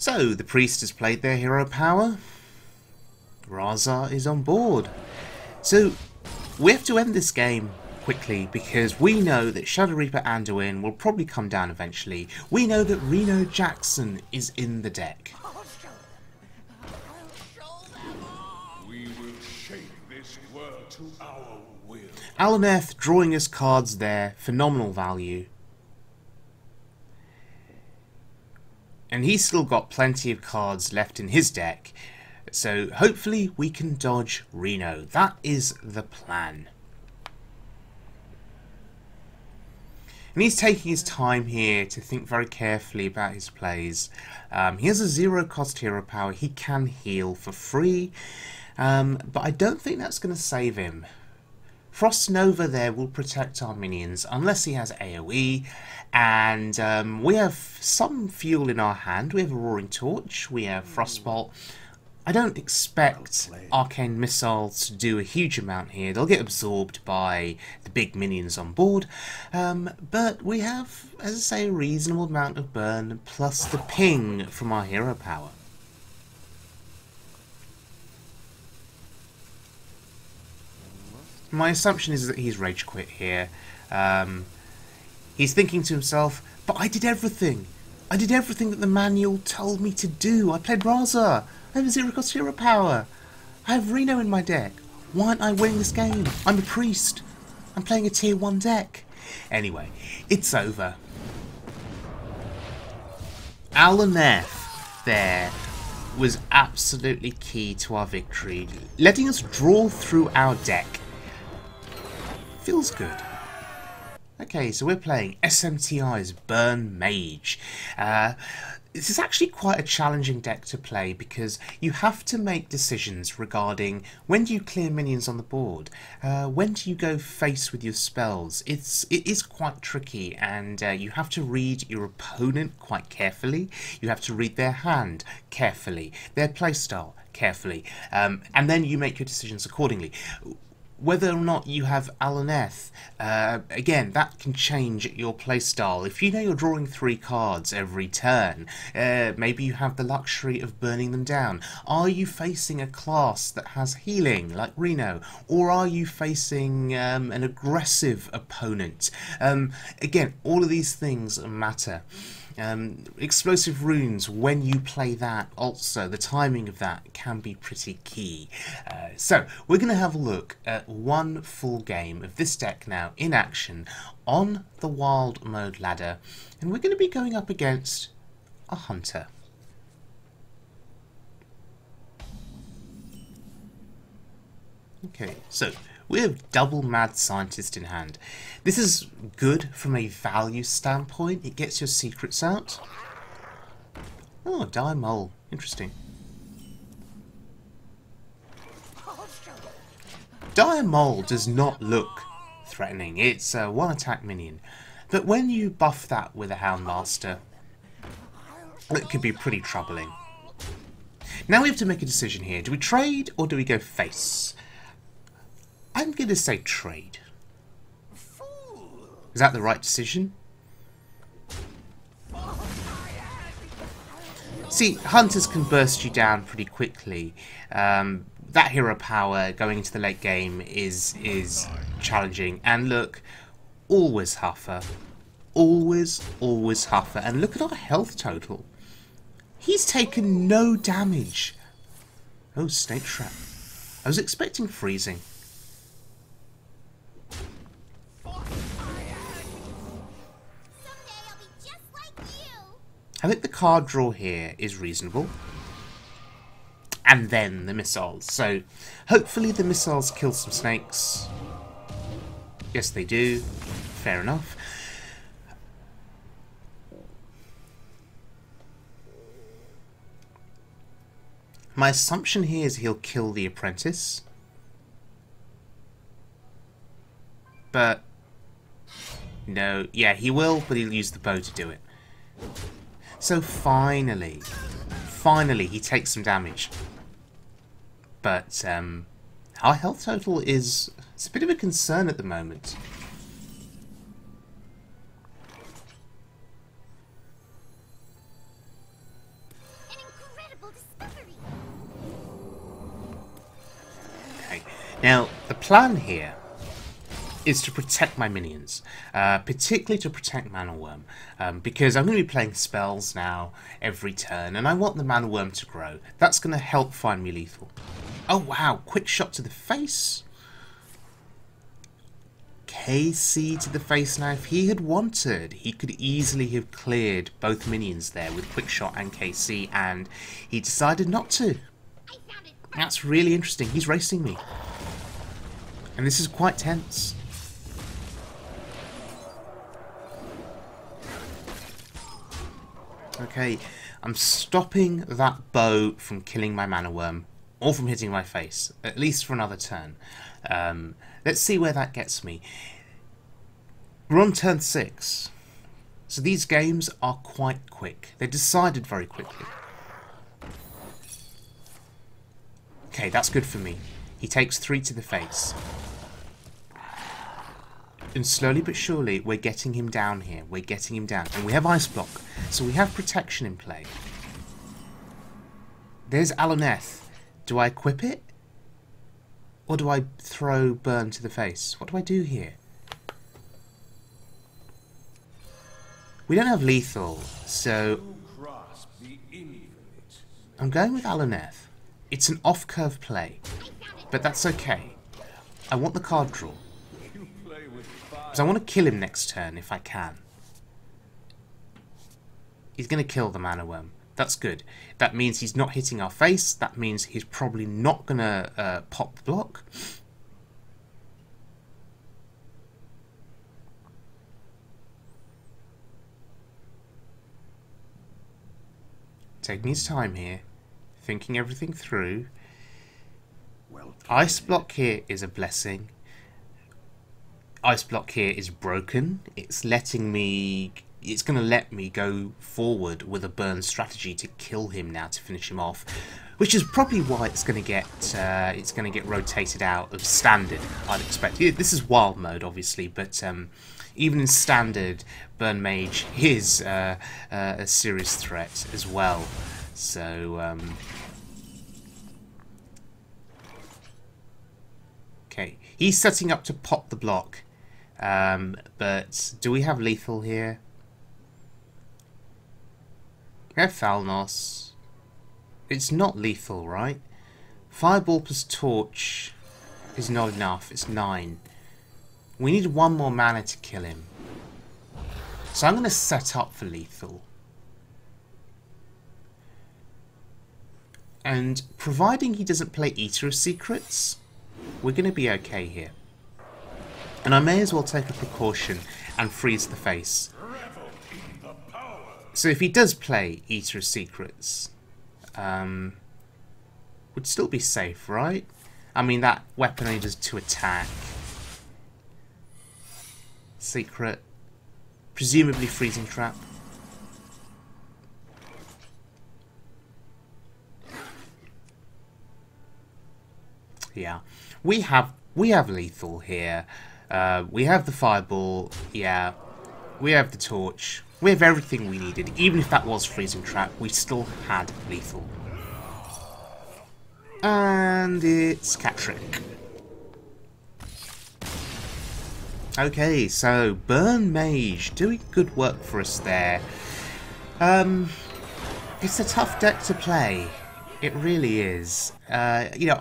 So, the priest has played their hero power. Raza is on board. So, we have to end this game quickly because we know that Shadow Reaper Anduin will probably come down eventually. We know that Reno Jackson is in the deck. We will shape this world to our will. Aluneth drawing us cards there, phenomenal value. And he's still got plenty of cards left in his deck, so hopefully we can dodge Reno. That is the plan. And he's taking his time here to think very carefully about his plays. He has a 0-cost hero power. He can heal for free, but I don't think that's going to save him. Frost Nova there will protect our minions unless he has AoE, and we have some fuel in our hand. We have a Roaring Torch, we have Frostbolt. I don't expect Arcane Missiles to do a huge amount here. They'll get absorbed by the big minions on board, but we have, as I say, a reasonable amount of burn plus the ping from our hero power. My assumption is that he's rage quit here. He's thinking to himself, but I did everything. I did everything that the manual told me to do. I played Raza. I have a 0-cost hero power. I have Reno in my deck. Why aren't I winning this game? I'm a priest. I'm playing a tier 1 deck. Anyway, it's over. Aluneth there was absolutely key to our victory, letting us draw through our deck. Feels good. Okay, so we're playing SMTI's Burn Mage. This is actually quite a challenging deck to play because you have to make decisions regarding when do you clear minions on the board, when do you go face with your spells. It is quite tricky, and you have to read your opponent quite carefully. You have to read their hand carefully, their playstyle carefully, and then you make your decisions accordingly. Whether or not you have Aluneth, again, that can change your playstyle. If you know you're drawing 3 cards every turn, maybe you have the luxury of burning them down. Are you facing a class that has healing, like Reno? Or are you facing an aggressive opponent? Again, all of these things matter. Explosive runes, when you play that also, the timing of that can be pretty key. So we're going to have a look at one full game of this deck now in action on the wild mode ladder, and we're going to be going up against a hunter. Okay, so we have double Mad Scientist in hand. This is good from a value standpoint. It gets your secrets out. Oh, Dire Mole. Interesting. Dire Mole does not look threatening. It's a 1-attack minion. But when you buff that with a Houndmaster, it could be pretty troubling. Now we have to make a decision here. Do we trade or do we go face? I'm going to say trade. Is that the right decision? See, hunters can burst you down pretty quickly. That hero power going into the late game is challenging. And look, always Huffer. Always Huffer. And look at our health total. He's taken no damage. Oh, Snake Trap. I was expecting freezing. I think the card draw here is reasonable. And then the missiles. So, hopefully the missiles kill some snakes. Yes, they do. Fair enough. My assumption here is he'll kill the apprentice. But no, yeah, he will, but he'll use the bow to do it. So finally he takes some damage. But our health total is a bit of a concern at the moment. Now, the plan here is to protect my minions, particularly to protect Mana Worm, because I'm going to be playing spells now every turn, and I want the Mana Worm to grow. That's going to help find me lethal. Oh wow, quick shot to the face. KC to the face now. If he had wanted, he could easily have cleared both minions there with quick shot and KC, and he decided not to. That's really interesting. He's racing me. And this is quite tense. Okay, I'm stopping that bow from killing my Mana Worm, or from hitting my face, at least for another turn. Let's see where that gets me. We're on turn 6, so these games are quite quick. They're decided very quickly. Okay, that's good for me. He takes 3 to the face. And slowly but surely, we're getting him down here. We're getting him down. And we have Ice Block, so we have protection in play. There's Aluneth. Do I equip it? Or do I throw Burn to the face? What do I do here? We don't have lethal, so I'm going with Aluneth. It's an off-curve play, but that's okay. I want the card draw. Because I want to kill him next turn if I can. He's going to kill the Mana Worm. That's good. That means he's not hitting our face. That means he's probably not going to pop the block. Taking his time here. Thinking everything through. Ice Block here is a blessing. Ice Block here is broken. It's letting me... It's going to let me go forward with a burn strategy to kill him now, to finish him off, which is probably why it's going to get rotated out of standard. I'd expect. This is wild mode, obviously, but even in standard, Burn Mage is a serious threat as well. So okay, he's setting up to pop the block, but do we have lethal here? We have Falnos. It's not lethal, right? Fireball plus Torch is not enough. It's 9. We need 1 more mana to kill him. So I'm going to set up for lethal. And providing he doesn't play Eater of Secrets, we're going to be okay here. And I may as well take a precaution and freeze the face. So if he does play Eater of Secrets, would still be safe, right? I mean, that weapon only does 2 attack. Secret. Presumably Freezing Trap. Yeah. We have lethal here. We have the Fireball. Yeah. We have the Torch. We have everything we needed. Even if that was Freezing Trap, we still had lethal. And it's Catrick. Okay, so Burn Mage doing good work for us there. It's a tough deck to play. It really is. You know,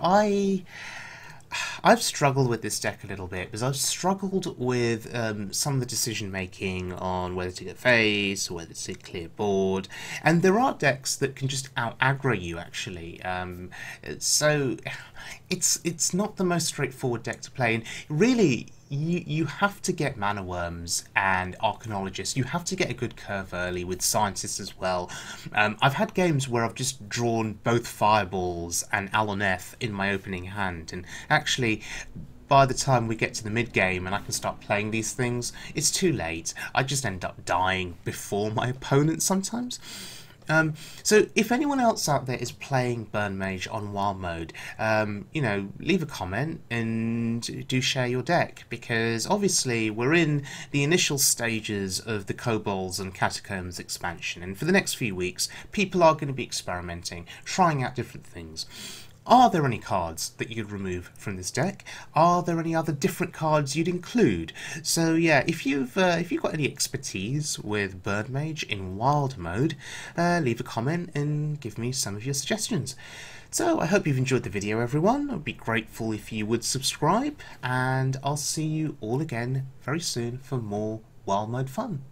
I've struggled with this deck a little bit because I've struggled with some of the decision making on whether to get face or whether to clear board, and there are decks that can just out aggro you actually. So it's not the most straightforward deck to play, and really you have to get Mana Worms and Arcanologists. You have to get a good curve early with Scientists as well. I've had games where I've just drawn both Fireballs and Aluneth in my opening hand, and actually by the time we get to the mid game and I can start playing these things, it's too late. I just end up dying before my opponent sometimes. So if anyone else out there is playing Burn Mage on Wild Mode, you know, leave a comment and do share your deck, because obviously we're in the initial stages of the Kobolds and Catacombs expansion, and for the next few weeks people are going to be experimenting, trying out different things. Are there any cards that you'd remove from this deck? Are there any other different cards you'd include? So yeah, if you've got any expertise with Bird Mage in wild mode, leave a comment and give me some of your suggestions. So I hope you've enjoyed the video, everyone. I'd be grateful if you would subscribe, and I'll see you all again very soon for more wild mode fun.